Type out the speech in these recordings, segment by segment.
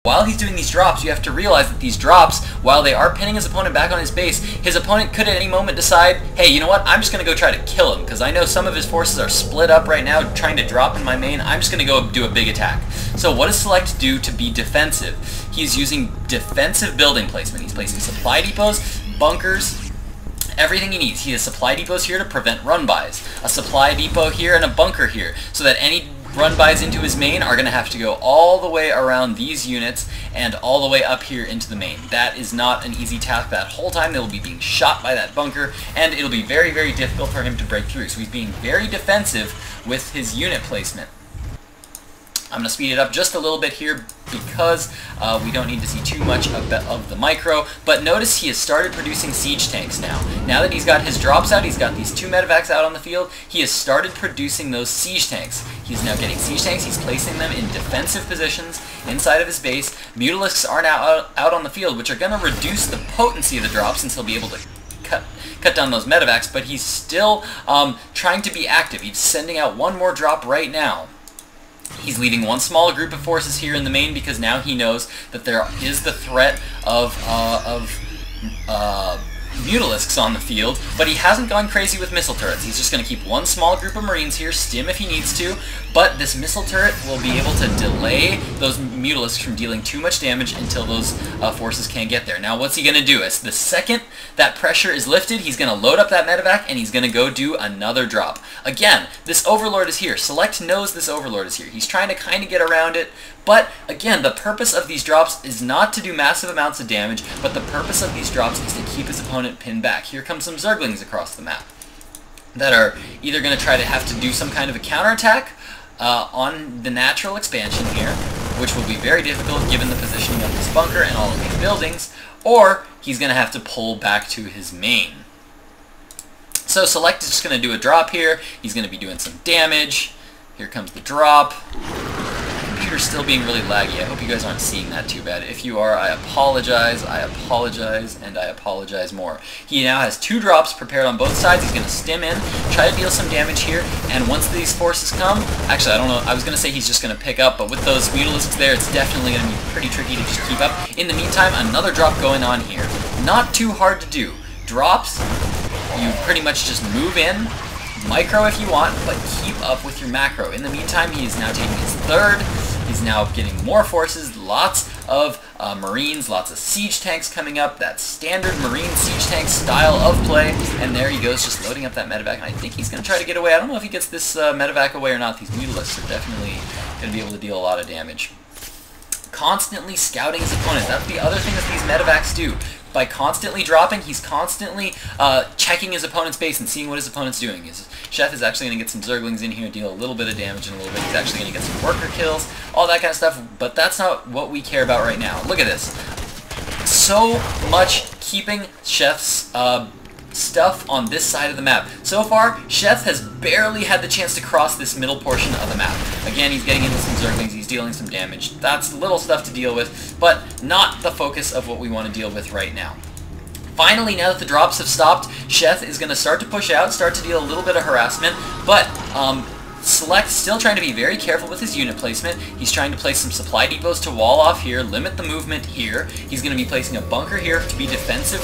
While he's doing these drops, you have to realize that these drops, while they are pinning his opponent back on his base, his opponent could at any moment decide, hey, you know what, I'm just going to go try to kill him, because I know some of his forces are split up right now trying to drop in my main. I'm just going to go do a big attack. So what does Select do to be defensive? He's using defensive building placement. He's placing supply depots, bunkers, everything he needs. He has supply depots here to prevent run-bys, a supply depot here and a bunker here, so that any run-bys into his main are going to have to go all the way around these units and all the way up here into the main. That is not an easy task. That whole time they will be being shot by that bunker, and it'll be very, very difficult for him to break through. So he's being very defensive with his unit placement. I'm going to speed it up just a little bit here because we don't need to see too much of the micro, but notice he has started producing siege tanks now. Now that he's got his drops out, he's got these 2 medivacs out on the field, he has started producing those siege tanks. He's now getting siege tanks, he's placing them in defensive positions inside of his base. Mutalisks are now out on the field, which are going to reduce the potency of the drops since he'll be able to cut down those medivacs, but he's still trying to be active. He's sending out one more drop right now. He's leaving one small group of forces here in the main because now he knows that there is the threat of Mutalisks on the field, but he hasn't gone crazy with missile turrets. He's just going to keep one small group of Marines here, Stim if he needs to, but this missile turret will be able to delay those Mutalisks from dealing too much damage until those forces can't get there. Now what's he going to do? As the second that pressure is lifted, he's going to load up that medevac and he's going to go do another drop. Again, this Overlord is here. Select knows this Overlord is here. He's trying to kind of get around it, but again, the purpose of these drops is not to do massive amounts of damage, but the purpose of these drops is to keep his opponent pinned back. Here come some Zerglings across the map that are either going to try to have to do some kind of a counterattack on the natural expansion here, which will be very difficult given the positioning of this bunker and all of these buildings, or he's going to have to pull back to his main. So Select is just going to do a drop here. He's going to be doing some damage. Here comes the drop. Computer's still being really laggy. I hope you guys aren't seeing that too bad. If you are, I apologize, and I apologize more. He now has 2 drops prepared on both sides. He's going to stim in, try to deal some damage here, and once these forces come, actually I don't know, I was going to say he's just going to pick up, but with those Mutalisks there, it's definitely going to be pretty tricky to just keep up. In the meantime, another drop going on here. Not too hard to do. Drops, you pretty much just move in, micro if you want, but keep up with your macro. In the meantime, he is now taking his 3rd. He's now getting more forces, lots of Marines, lots of siege tanks coming up, that standard Marine siege tank style of play, and there he goes, just loading up that medevac, and I think he's going to try to get away. I don't know if he gets this medevac away or not. These Mutalisks are definitely going to be able to deal a lot of damage. Constantly scouting his opponent. That's the other thing that these medevacs do. By constantly dropping, he's constantly checking his opponent's base and seeing what his opponent's doing. His chef is actually going to get some Zerglings in here, deal a little bit of damage in a little bit. He's actually going to get some worker kills, all that kind of stuff, but that's not what we care about right now. Look at this. So much keeping Chef's stuff on this side of the map. So far, Chef has barely had the chance to cross this middle portion of the map. Again, he's getting into some Zerglings, he's dealing some damage. That's little stuff to deal with, but not the focus of what we want to deal with right now. Finally, now that the drops have stopped, Chef is going to start to push out, start to deal a little bit of harassment, but Select still trying to be very careful with his unit placement. He's trying to place some supply depots to wall off here, limit the movement here. He's going to be placing a bunker here to be defensive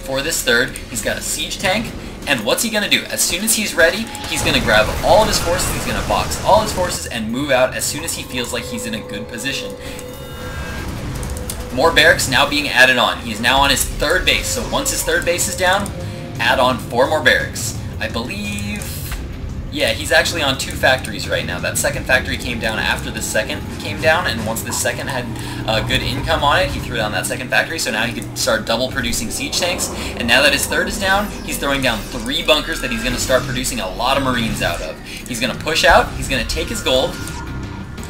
for this 3rd. He's got a siege tank, and what's he going to do? As soon as he's ready, he's going to grab all of his forces, he's going to box all his forces and move out as soon as he feels like he's in a good position. More barracks now being added on. He is now on his 3rd base, so once his 3rd base is down, add on 4 more barracks. I believe, yeah, he's actually on 2 factories right now. That 2nd factory came down after the 2nd came down, and once the 2nd had good income on it, he threw down that 2nd factory, so now he could start double producing siege tanks. And now that his 3rd is down, he's throwing down 3 bunkers that he's going to start producing a lot of Marines out of. He's going to push out, he's going to take his gold,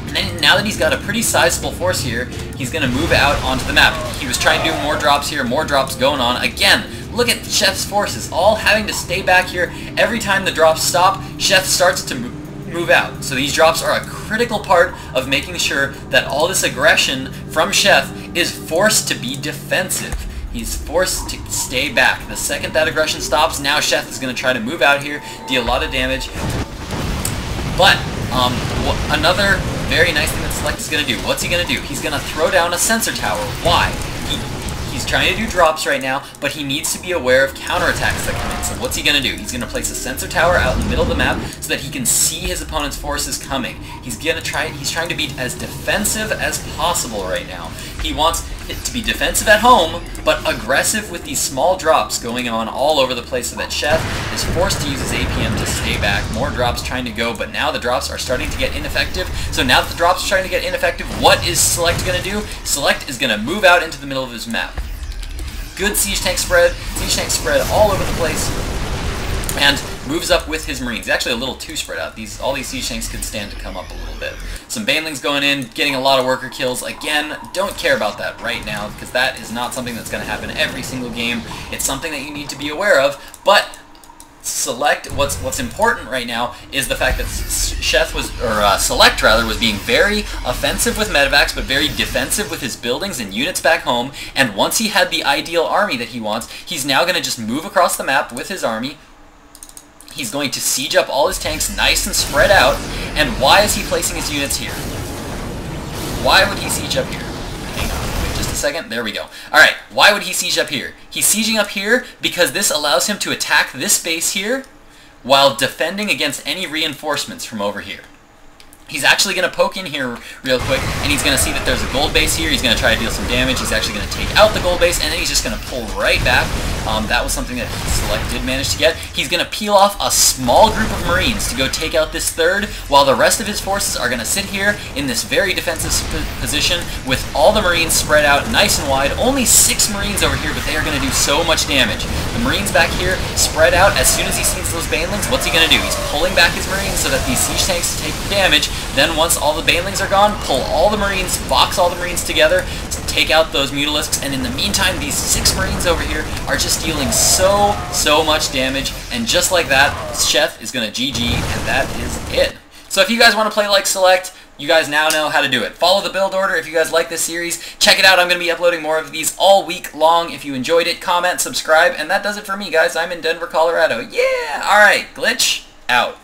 and then now that he's got a pretty sizable force here, he's going to move out onto the map. He was trying to do more drops here, more drops going on. Again, look at Chef's forces, all having to stay back here. Every time the drops stop, Chef starts to move out. So these drops are a critical part of making sure that all this aggression from Chef is forced to be defensive. He's forced to stay back. The second that aggression stops, now Chef is going to try to move out here, deal a lot of damage. But another very nice thing that Select is going to do. What's he going to do? He's going to throw down a sensor tower. Why? He's trying to do drops right now, but he needs to be aware of counterattacks that come in. So what's he going to do? He's going to place a sensor tower out in the middle of the map so that he can see his opponent's forces coming. He's trying to be as defensive as possible right now. He wants it to be defensive at home, but aggressive with these small drops going on all over the place so that Chef is forced to use his APM to stay back. More drops trying to go, but now the drops are starting to get ineffective. So now that the drops are starting to get ineffective, what is Select going to do? Select is going to move out into the middle of his map. Good siege tank spread all over the place, and moves up with his Marines. He's actually a little too spread out. All these siege tanks could stand to come up a little bit. Some banelings going in, getting a lot of worker kills. Again, don't care about that right now, because that is not something that's going to happen every single game. It's something that you need to be aware of, but Select, what's important right now is the fact that Select was being very offensive with medivacs, but very defensive with his buildings and units back home. And once he had the ideal army that he wants, he's now going to just move across the map with his army. He's going to siege up all his tanks nice and spread out. And why is he placing his units here? Why would he siege up here? Hang on, wait just a second. There we go. Alright, why would he siege up here? He's sieging up here because this allows him to attack this base here while defending against any reinforcements from over here. He's actually going to poke in here real quick, and he's going to see that there's a gold base here. He's going to try to deal some damage. He's actually going to take out the gold base, and then he's just going to pull right back. That was something that Select did manage to get. He's going to peel off a small group of Marines to go take out this third, while the rest of his forces are going to sit here in this very defensive position with all the Marines spread out nice and wide. Only 6 Marines over here, but they are going to do so much damage. The Marines back here spread out. As soon as he sees those banelings, what's he going to do? He's pulling back his Marines so that these siege tanks take the damage. Then once all the banelings are gone, pull all the Marines, box all the Marines together to take out those mutalisks, and in the meantime, these 6 Marines over here are just dealing so much damage, and just like that, Chef is going to GG, and that is it. So if you guys want to play like Select, you guys now know how to do it. Follow the build order if you guys like this series. Check it out. I'm going to be uploading more of these all week long. If you enjoyed it, comment, subscribe, and that does it for me, guys. I'm in Denver, Colorado. Yeah! Alright, Glitch, out.